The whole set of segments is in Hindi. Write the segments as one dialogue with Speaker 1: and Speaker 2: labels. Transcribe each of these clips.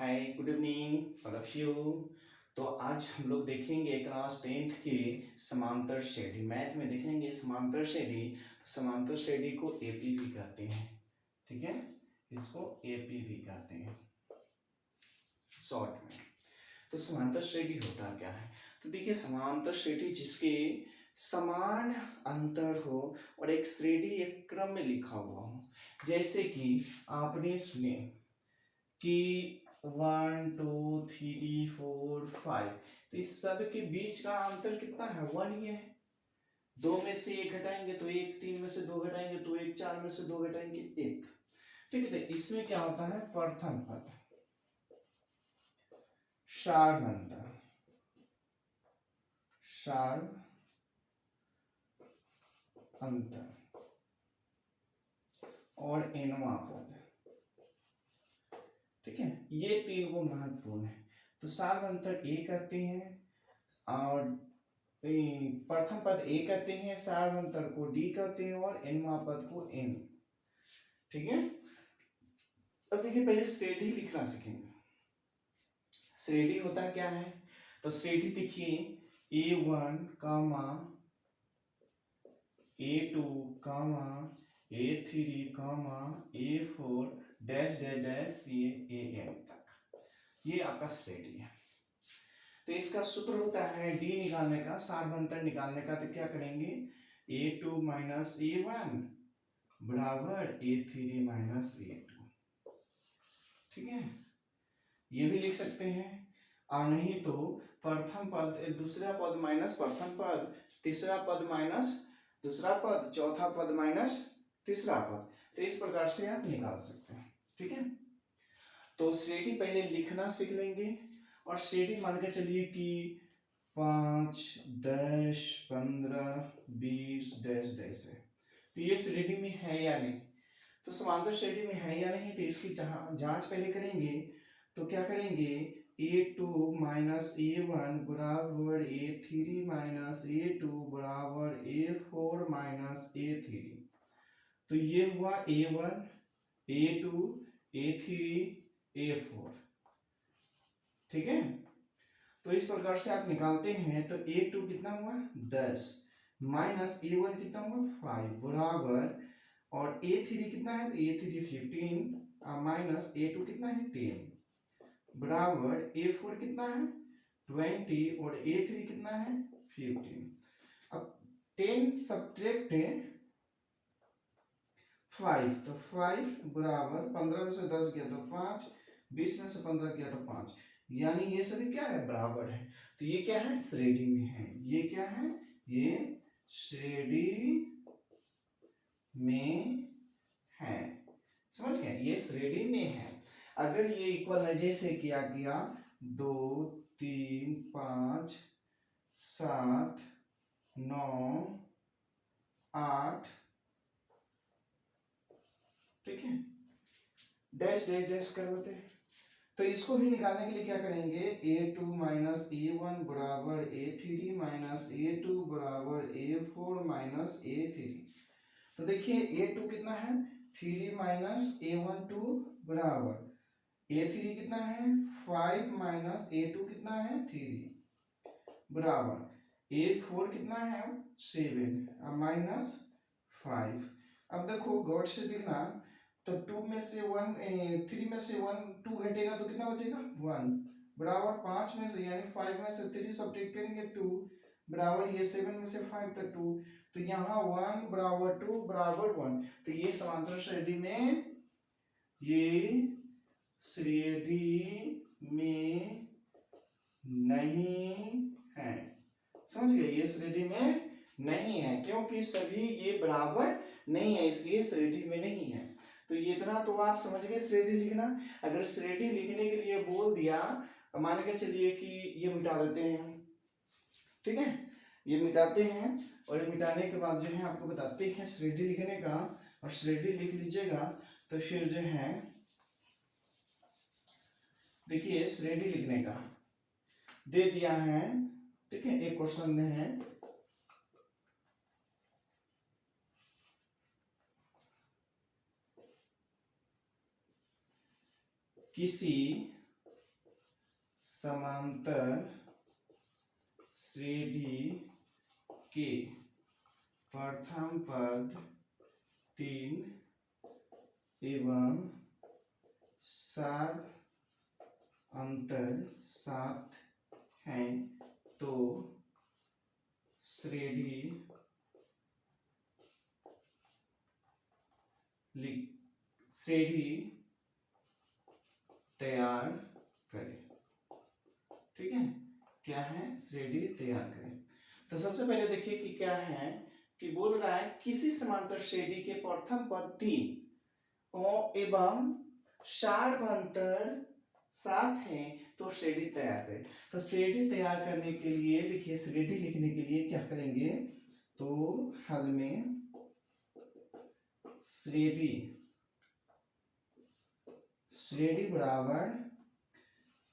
Speaker 1: Hi good evening all of you. तो आज हम लोग देखेंगे क्लास 10th के समांतर श्रेणी। मैथ में देखेंगे समांतर श्रेणी। तो समांतर श्रेणी को एपी भी कहते हैं, ठीक है, इसको एपी भी कहते हैं शॉर्ट में। तो समांतर श्रेणी होता क्या है? तो देखिए, समांतर श्रेणी जिसके समान अंतर हो और एक श्रेणी एक क्रम में लिखा हुआ हो। जैसे कि आपने सुने कि 1 2 3 4 5, तो इस सब के बीच का अंतर कितना है? 1 ही है। 2 में से 1 घटाएंगे तो 1, 3 में से 2 घटाएंगे तो 1, 4 में से 2 घटाएंगे 1। ठीक है, तो इसमें क्या होता है? प्रथम पद सार अंतर, सार अंतर और एनवा पद। ठीक है, ये तीन को महत्वपूर्ण है। तो सार अंतर ए कहते हैं और प्रथम पद ए कहते हैं, सार अंतर को डी कहते हैं और एनवा पद को एन। ठीक है, अब देखिए पहले श्रेणी लिखना सीखेंगे। श्रेणी होता क्या है? तो श्रेणी देखिए A1 कामा A2 कामा A3 कामा A4 डैश डैश डैश ये AN तक, ये आपका श्रेणी है। तो इसका सूत्र होता है डी निकालने का, सारभंतर निकालने का। तो क्या करेंगे? A2 माइनस A1 बराबर A3 माइनस A2। ठीक है, ये भी लिख सकते हैं। और नहीं तो प्रथम पद दूसरा पद माइनस प्रथम पद, तीसरा पद माइनस दूसरा पद, चौथा पद माइनस तीसरा पद। तो इस प्रकार से आप निकाल सकते हैं। ठीक है, तो श्रेणी पहले लिखना सीख लेंगे। और श्रेणी मान के चलिए कि 5 10 15 20 डैश डैश है। तो ये श्रेणी में है या नहीं? तो समांतर श्रेणी में है या नहीं, तो इसकी जांच पहले करेंगे। तो क्या करेंगे? A2 माइनस A1 बराबर A3 माइनस A2 बराबर A4 माइनस A3। तो ये हुआ A1 A2 A3 A4। ठीक है, तो इस प्रकार से आप निकालते हैं। तो A2 कितना हुआ? 10 माइनस A1 कितना हुआ? 5 बराबर, और A3 कितना है? तो A3 15 माइनस A2 कितना है? 10 बराबर A4 कितना है? 20 और A3 कितना है? 15। अब 10 सब्ट्रैक्ट 5, तो 5 बराबर 15 में से 10 गया तो 5, 20 में से 15 गया तो 5, यानी ये सभी क्या है? बराबर है। तो ये क्या है? श्रेणी में है। ये क्या है? ये श्रेणी में है। समझ गए? ये श्रेणी में है। अगर ये इक्वल है, जैसे क्या किया 2 3 5 7 9 8, ठीक है, डैश डैश डैश करते हैं। तो इसको भी निकालने के लिए क्या करेंगे? A2 माइनस A1 बराबर A3 माइनस A2 बराबर A4 माइनस A3। तो देखिए A2 कितना है? 3 माइनस A1 2 बराबर A3 कितना है? 5 माइनस A2 कितना है? 3 बराबर A4 कितना है? 7 माइनस 5। अब देखो गौर से देखना, तो 2 में से 1 3 में से 1 2 घटेगा तो कितना बचेगा? 1 बराबर 5 में से, यानी 5 में से 3 सब्ट्रैक्ट करेंगे 2 बराबर ये 7 में से 5 तक 2। तो यहाँ 1 बराबर 2 बराबर 1। तो ये समांतर श्रेणी में, ये श्रेणी में नहीं है। समझ गए? ये श्रेणी में नहीं है क्योंकि सभी ये बराबर नहीं है, इसलिए श्रेणी में नहीं है। तो ये इतना तो आप समझ गए श्रेणी लिखना। अगर श्रेणी लिखने के लिए बोल दिया तो मान के चलिए कि ये मिटा देते हैं। ठीक है, ये मिटाते हैं और ये मिटाने के बाद जो है आपको बताते हैं श्रेणी लिखने का। और श्रेणी लिख लीजिएगा तो फिर जो है देखिए श्रेणी लिखने का दे दिया है। ठीक है, एक क्वेश्चन में है किसी समांतर श्रेणी के प्रथम पद 3 एवं सार अंतर 7 है तो श्रेणी तैयार करें। ठीक है, क्या है? श्रेणी तैयार करें। तो सबसे पहले देखिए कि क्या है कि बोल रहा है किसी समांतर श्रेणी के प्रथम पद 3 एवं सार्वंतर 7 है तो श्रेणी तैयार करें। तो श्रेणी तैयार करने के लिए देखिए, श्रेणी लिखने के लिए क्या करेंगे, तो हल में श्रेणी बराबर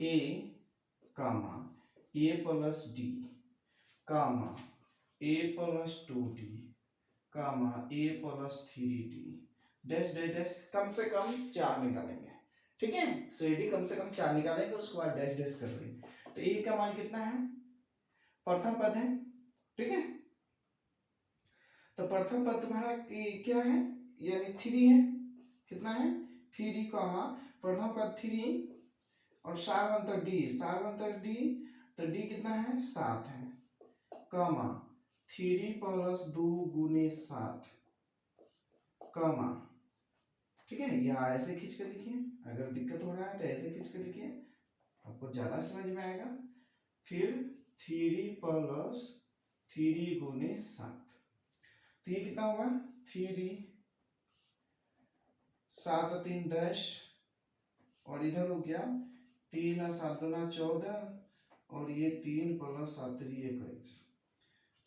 Speaker 1: a plus d a plus 2d a plus 3d dash dash dash, कम से कम 4 निकालेंगे। ठीक है, श्रेणी कम से कम 4 निकालेंगे, उसके बाद डैश डैश कर देंगे। तो ए का मान कितना है? प्रथम पद है। ठीक है, तो प्रथम पद तुम्हारा क्या है, यानी 3 है। कितना है? 3 प्रथम पद 3 और सार्वंतर डी, तो डी कितना है? 7 है, 3 प्लस 2 गुने 7, ठीक है। यहाँ ऐसे खींच कर लिखिए, अगर दिक्कत हो रहा है तो ऐसे खींच कर लिखिए, आपको ज्यादा समझ में आएगा। फिर 3 प्लस 3 गुने 7, तो ये कितना होगा? 3 7 3 10, और इधर हो गया 3 और 7 दूना 14, और ये 3 प्लस 7 21,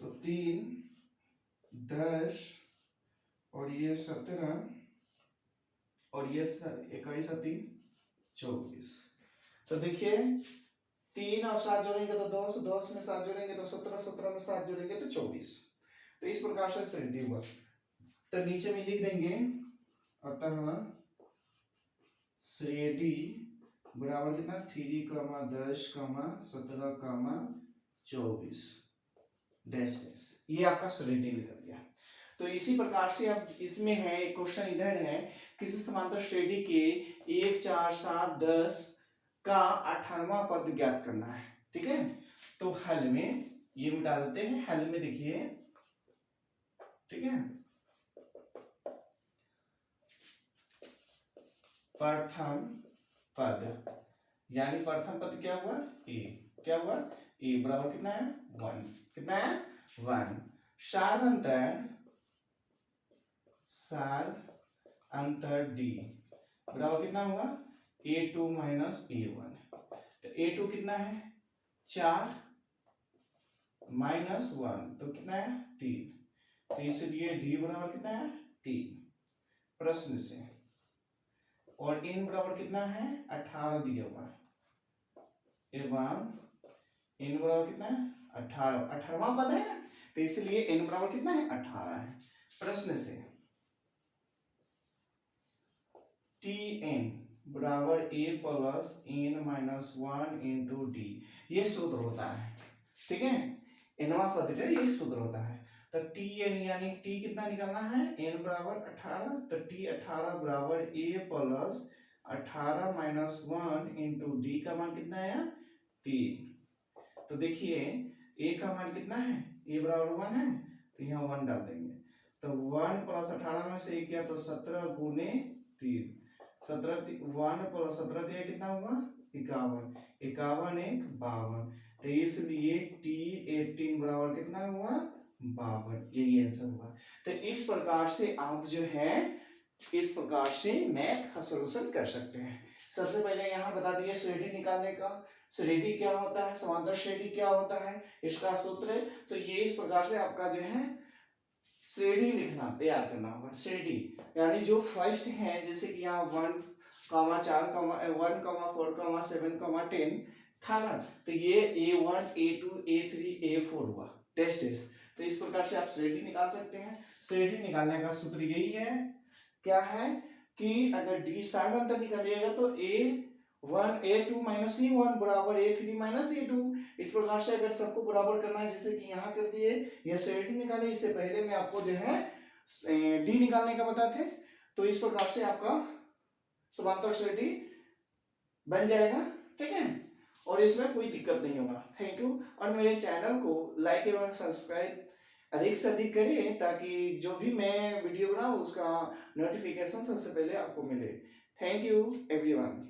Speaker 1: तो 3 10 और ये 17 और ये 21 और 3 24। तो देखिए 3 और 7 जोड़ेंगे तो 10, 10 में 7 जोड़ेंगे तो 17, 17 में 7 जोड़ेंगे तो 24। तो इस प्रकार से श्रेणी हुआ। तो नीचे में लिख देंगे, अतः श्रेणी बराबर कितना? 3, 10, 17, 24 डैश डैश, ये आपका श्रेणी निकल गया। तो इसी प्रकार से अब इसमें है एक क्वेश्चन इधर है, किसी समांतर श्रेणी के 1, 4, 7, 10 का 18वां पद ज्ञात करना है। ठीक है, तो हल में ये मिटा देते हैं। हल में देखिए, ठीक है, प्रथम पद, यानी प्रथम पद क्या हुआ? ए। क्या हुआ? ए बराबर कितना है? 1। कितना है? 1। सार अंतर डी बराबर कितना हुआ? A2 minus A1। तो A2 कितना है? 4 माइनस 1, तो कितना है? 3। तो इसलिए डी बराबर कितना है? 3 प्रश्न से। और n बराबर कितना है? 18 दिया हुआ है, एवं n बराबर कितना है? 18, 18वां पद है ना, तो इसलिए n बराबर कितना है? 18 है। प्रश्न से Tn बराबर a plus n minus 1 into D, ये सूत्र होता है। ठीक है, nवां पद का ये सूत्र होता है। तो Tn यानी T कितना निकालना है? n बराबर 18, तो T 18 बराबर a plus 18 minus 1 into D का मान कितना है? 3। तो देखिए a का मान कितना है? a बराबर 1 है, तो यहाँ 1 डाल देंगे। तो 1 प्लस 18 में से किया तो 17 गुने 3, 17 1 प्लस 17 दिया कितना हुआ? 51, 51 1 52। तो इसलिए T18 बराबर कितना हुआ? 52। यही आंसर हुआ। तो इस प्रकार से आप जो है इस प्रकार से मैथ का सलूशन कर सकते हैं। सबसे पहले यहाँ बता दिए श्रेणी निकालने का, श्रेणी क्या होता है, समांतर श्रेणी क्या होता है, इसका सूत्र। तो ये इस प्रकार से आपका जो है श्रेणी लिखना तैयार करना होगा। श्रेणी यानी जो फर्स्ट है, जैसे कि यहाँ 1, 4, 1, 4, 7, 10 था ना, तो ये A1, A2, A3, A4 हुआ टेस्ट। तो इस प्रकार से आप श्रेणी निकाल सकते हैं। श्रेणी निकालने का सूत्र यही है, क्या है कि अगर डी सार्वंतर निकालिएगा तो A A2 माइनस A1 बराबर A3 माइनस A2। इस प्रकार से अगर सबको बराबर करना है, जैसे कि यहाँ कर दिए, ये सेट निकाले, इससे पहले मैं आपको जो है डी निकालने का बताते, तो इस प्रकार से आपका समांतर श्रेणी बन जाएगा, ठीक है, और इसमें कोई दिक्कत नहीं होगा। Thank you. और मेरे चैनल को लाइक एवं सब्सक्राइब अधिक से अधिक करें, ताकि जो भी मैं वीडियो बनाऊँ उसका नोटिफिकेशन सबसे पहले आपको मिले। Thank you everyone.